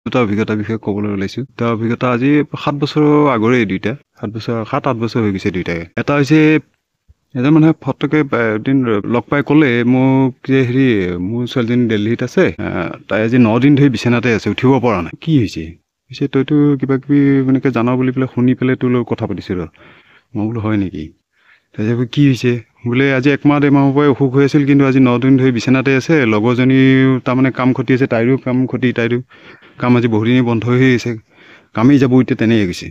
দুটা অভিজ্ঞতাৰ বিষয়ে ক'বলৈ ওলাইছোঁ। দুটা অভিজ্ঞতা আজি 7 বছৰৰ আগৰে দুইটা 7-8 বছৰ হৈ গৈছে দুইটাই। এটা হৈছে এজন মানুহে ফটকে এদিন লগ পাই ক'লে মোক যে মোৰ ছোৱালীজনী দিল্লীত আছে, তাই আজি 9 দিন ধৰি বিচনাতে আছে, উঠিব পৰা নাই। কি হৈছে? পিছে তইতো কিবা কিবি এনেকৈ জানা বুলি পেলাই শুনি পেলাই তোৰ লগত কথা পাতিছোঁ ৰ। মই বোলো হয় নেকি? তাৰপিছত কি হৈছে বোলে আজি 1 মাহ 1.5 মাহৰ পৰাই অসুখ হৈ আছিল, কিন্তু আজি 9 দিন ধৰি বিচনাতে আছে। লগৰজনীও তাৰমানে কাম খতি আছে, তাইৰো কাম খতি, তাইৰো কাম আজি বহুদিনেই বন্ধ হৈ আছে, কামেই যাব এতিয়া তেনেকৈ গৈছে।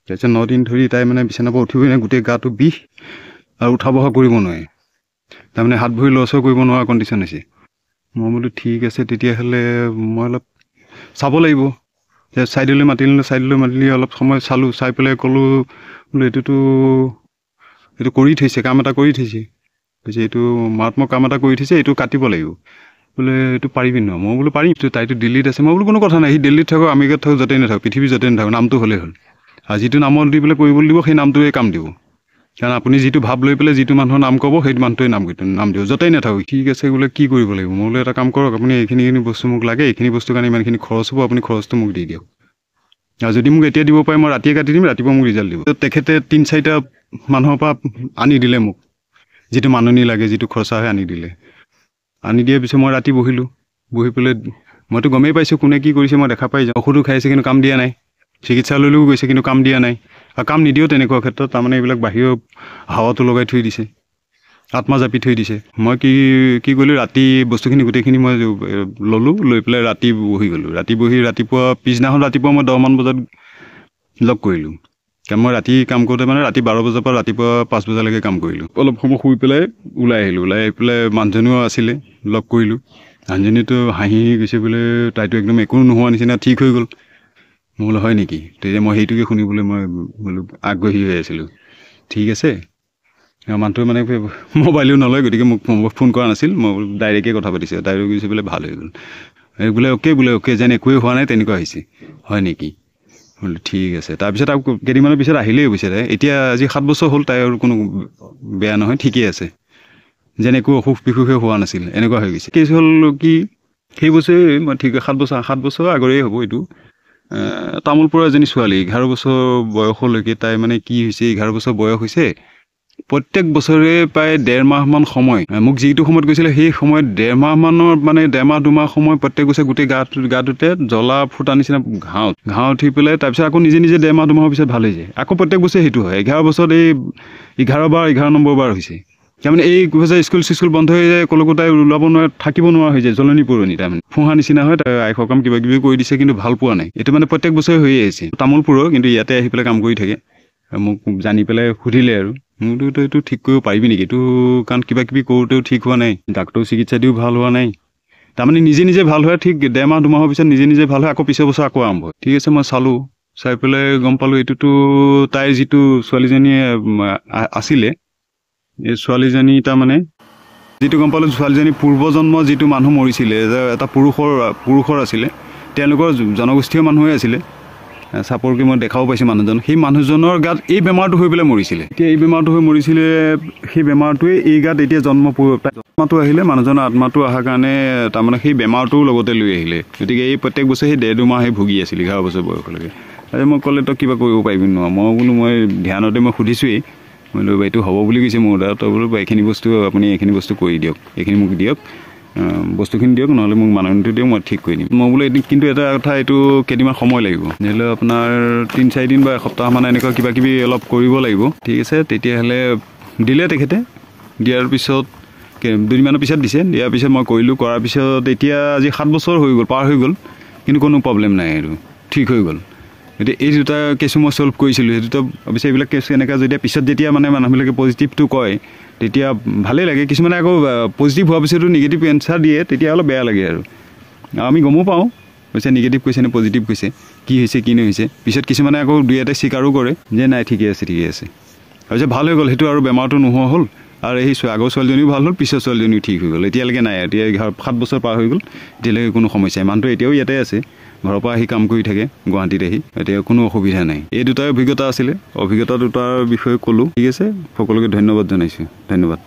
তাৰপিছত 9 দিন ধৰি তাই মানে বিচনাৰ পৰা উঠিবই নাই, গোটেই গাটো বিষ আৰু উঠা বহা কৰিব নোৱাৰে, তাৰমানে হাত ভৰি লৰচৰ কৰিব নোৱাৰা কণ্ডিশ্যন হৈছে। মই বোলো ঠিক আছে, তেতিয়াহ'লে মই অলপ চাব লাগিব। ছাইডলৈ মাতিলি অলপ সময় চালোঁ, চাই পেলাই ক'লোঁ বোলো এইটো কৰি থৈছে, কাম এটা কৰি থৈছে, কৈছে এইটো মাৰাত্মক কাম এটা কৰি থৈছে, এইটো কাটিব লাগিব। বোলে এইটো পাৰিবি নহয়? মই বোলো পাৰিম, তাইতো দিল্লীত আছে। মই বোলো কোনো কথা নাই, সি দিল্লীত থাকক, আমেৰিকাত থাকক, য'তেই নাথাকক, পৃথিৱীৰ য'তেই নাথাকক, নামটো হ'লেই হ'ল। আৰু যিটো নামত দি পেলাই কৰিবলৈ দিব সেই নামটোৱে কাম দিব। কাৰণ আপুনি যিটো ভাৱ লৈ পেলাই যিটো মানুহৰ নাম ক'ব সেইটো মানুহটোৱে নাম দিব, য'তেই নাথাকক। ঠিক আছে বোলে কি কৰিব লাগিব? মই বোলো এটা কাম কৰক, আপুনি এইখিনি বস্তু মোক লাগে, এইখিনি বস্তুৰ কাৰণে ইমানখিনি খৰচ হ'ব, আপুনি খৰচটো মোক দি দিয়ক। আৰু যদি মোক এতিয়া দিব পাৰে মই ৰাতিয়ে কাটি দিম, ৰাতিপুৱা মোক ৰিজাল্ট দিব। তেখেতে 3-4টা মানুহৰ পৰা আনি দিলে মোক, যিটো মাননি লাগে, যিটো খৰচা হয় আনি দিলে। আনি দিয়াৰ পিছত মই ৰাতি বহি পেলাই মইতো গমেই পাইছোঁ কোনে কি কৰিছে, মই দেখা পাই যাওঁ। ঔষধো খাইছে কিন্তু কাম দিয়া নাই, চিকিৎসালয়লৈও গৈছে কিন্তু কাম দিয়া নাই, আৰু কাম নিদিয়েও তেনেকুৱা ক্ষেত্ৰত। তাৰমানে এইবিলাক বাহিৰৰ হাৱাটো লগাই থৈ দিছে, আত্মা জাপি থৈ দিছে। মই কি কৰিলোঁ, ৰাতি বস্তুখিনি গোটেইখিনি মই ল'লোঁ, লৈ পেলাই ৰাতি বহি গ'লোঁ। ৰাতিপুৱা পিছদিনাখন ৰাতিপুৱা মই 10মান বজাত লগ কৰিলোঁ। কাৰণ মই ৰাতি কাম কৰোঁতে মানে ৰাতি 12 বজাৰ পৰা ৰাতিপুৱা 5 বজালৈকে কাম কৰিলোঁ। অলপ সময় শুই পেলাই ওলাই আহিলোঁ। ওলাই আহি পেলাই মানুহজনীও আছিলে, লগ কৰিলোঁ। মানুহজনীতো হাঁহি গৈছে, বোলে তাইতো একদম একো নোহোৱা নিচিনা ঠিক হৈ গ'ল। মই বোলো হয় নেকি? তেতিয়া মই সেইটোকে শুনিবলৈ মই বোলো আগ্ৰহী হৈ আছিলোঁ। ঠিক আছে, মানুহটোৱে মানে মোবাইলো নলয়, গতিকে মোক ফোন কৰা নাছিল। মই ডাইৰেক্টে কথা পাতিছোঁ, তাইৰো কৈছে বোলে ভাল হৈ গ'ল। বোলে অ'কে যেন একোৱেই হোৱা নাই তেনেকুৱা হৈছে। হয় নেকি? বোলো ঠিক আছে। তাৰপিছত আৰু কেইদিনমানৰ পিছত আহিলেই অৱশ্যে তাই। এতিয়া আজি 7 বছৰ হ'ল, তাই আৰু কোনো বেয়া নহয়, ঠিকেই আছে, যেন একো অসুখ বিসুখে হোৱা নাছিল, এনেকুৱা হৈ গৈছে। কেছ হ'ল কি, সেই বছৰে মই ঠিক 7 বছৰ আগৰেই হ'ব এইটো। তামোলপুৰৰ এজনী ছোৱালী 11 বছৰ বয়সলৈকে তাই মানে কি হৈছে, 11 বছৰ বয়স হৈছে, প্ৰত্যেক বছৰে প্ৰায় 1.5 মাহমান সময়, মোক যিটো সময়ত গৈছিলে সেই সময়ত 1.5 মাহমানৰ মানে 1.5 মাহ 2 মাহ সময় প্ৰত্যেক বছৰে গোটেই গাটোতে জ্বলা ফুটা নিচিনা ঘাঁহ উঠি পেলাই তাৰপিছত আকৌ নিজে 1.5 মাহ 2 মাহৰ পিছত ভাল হৈ যায়। আকৌ প্ৰত্যেক বছৰে সেইটো হয়। 11 বছৰত এই 11 নম্বৰ বাৰ হৈছে। তাৰমানে এই স্কুল বন্ধ হৈ যায়, কলৈকো তাই ওলাব নোৱাৰে, থাকিব নোৱাৰা হৈ যায়, জ্বলনি পুৰণি, তাৰমানে ফুঁহা নিচিনা হয়। তাই আই সকাম কিবা কিবি কৰি দিছে, কিন্তু ভাল পোৱা নাই। এইটো মানে প্ৰত্যেক বছৰে হৈয়ে আহিছে। তামোলপুৰৰ, কিন্তু ইয়াতে আহি পেলাই কাম কৰি থাকে। মোক জানি পেলাই সুধিলে আৰু, মোৰতো তই এইটো ঠিক কৰিব পাৰিবি নেকি? এইটো কাৰণ কিবা কিবি কৰোঁতেও ঠিক হোৱা নাই, ডাক্তৰৰ চিকিৎসা দিও ভাল হোৱা নাই। তাৰমানে নিজে ভাল হয়, ঠিক 1.5 মাহ 2 মাহৰ পিছত নিজে ভাল হয়, আকৌ পিছৰ বছৰ আকৌ আৰম্ভ হয়। ঠিক আছে, মই চালোঁ, চাই পেলাই গম পালোঁ এইটোতো তাইৰ যিটো ছোৱালীজনীয়ে আছিলে, এই ছোৱালীজনী তাৰমানে যিটো গম পালোঁ, ছোৱালীজনী পূৰ্বজন্ম যিটো মানুহ মৰিছিলে, এটা পুৰুষৰ আছিলে, তেওঁলোকৰ জনগোষ্ঠীয় মানুহে আছিলে। চাপৰকে মই দেখাও পাইছোঁ মানুহজন। সেই মানুহজনৰ গাত এই বেমাৰটো হৈ পেলাই মৰিছিলে। এতিয়া এই বেমাৰটো হৈ মৰিছিলে, সেই বেমাৰটোৱে এই গাত এতিয়া আত্মাটো আহিলে, মানুহজনৰ আত্মাটো অহাৰ কাৰণে তাৰমানে সেই বেমাৰটোও লগতে লৈ আহিলে। গতিকে এই প্ৰত্যেক বছৰে সেই 1.5-2 মাহে ভুগি আছিল 11 বছৰ বয়সলৈকে। আজি মই ক'লে তই কিবা কৰিব পাৰিবি নোৱাৰ? মই বোলো মই ধ্যানতে মই সুধিছোঁৱেই, মই বোলো এইটো হ'ব বুলি কৈছে মোৰ দাদা, তই বোলো এইখিনি বস্তু আপুনি এইখিনি বস্তু কৰি দিয়ক, এইখিনি মোক দিয়ক, বস্তুখিনি দিয়ক, নহ'লে মোক মাননিটো দিয়ক, মই ঠিক কৰি দিম। মই বোলো কিন্তু এটা কথা, এইটো কেইদিনমান সময় লাগিব, ধৰি লওক আপোনাৰ 3-4 দিন বা এসপ্তাহমান এনেকুৱা কিবা কিবি অলপ কৰিব লাগিব। ঠিক আছে, তেতিয়াহ'লে দিলে তেখেতে। দিয়াৰ পিছত 2 দিনমানৰ পিছত দিছে। দিয়াৰ পিছত মই কৰিলোঁ, কৰাৰ পিছত এতিয়া আজি 7 বছৰ হৈ গ'ল, পাৰ হৈ গ'ল, কিন্তু কোনো প্ৰব্লেম নাই, আৰু ঠিক হৈ গ'ল। এতিয়া এই দুটা কেছো মই ছল্ভ কৰিছিলোঁ। সেইটোতো অৱশ্যে এইবিলাক কেছ এনেকুৱা যেতিয়া মানে মানুহবিলাকে পজিটিভটো কয়, তেতিয়া ভালেই লাগে। কিছুমানে আকৌ পজিটিভ হোৱাৰ পিছতো নিগেটিভ এনচাৰ দিয়ে, তেতিয়া অলপ বেয়া লাগে। আৰু আমি গমো পাওঁ কৈছে নিগেটিভ কৈছে নে পজিটিভ কৈছে, কি হৈছে কি নহৈছে। পিছত কিছুমানে আকৌ 2-এটাই স্বীকাৰো কৰে যে নাই ঠিকে আছে তাৰপিছত ভাল হৈ গ'ল, সেইটো আৰু বেমাৰটো নোহোৱা হ'ল। আৰু এই আগৰ ছোৱালীজনীও ভাল হ'ল, পিছৰ ছোৱালীজনীও ঠিক হৈ গ'ল। এতিয়ালৈকে নাই, এতিয়া 7 বছৰ পাৰ হৈ গ'ল, এতিয়ালৈকে কোনো সমস্যা নাই। মানুহটো এতিয়াও ইয়াতে আছে, ঘৰৰ পৰা আহি কাম কৰি থাকে গুৱাহাটীত আহি, এতিয়া কোনো অসুবিধা নাই। এই দুটাই অভিজ্ঞতা আছিলে, অভিজ্ঞতা দুটাৰ বিষয়ে ক'লোঁ। ঠিক আছে, সকলোকে ধন্যবাদ জনাইছোঁ। ধন্যবাদ।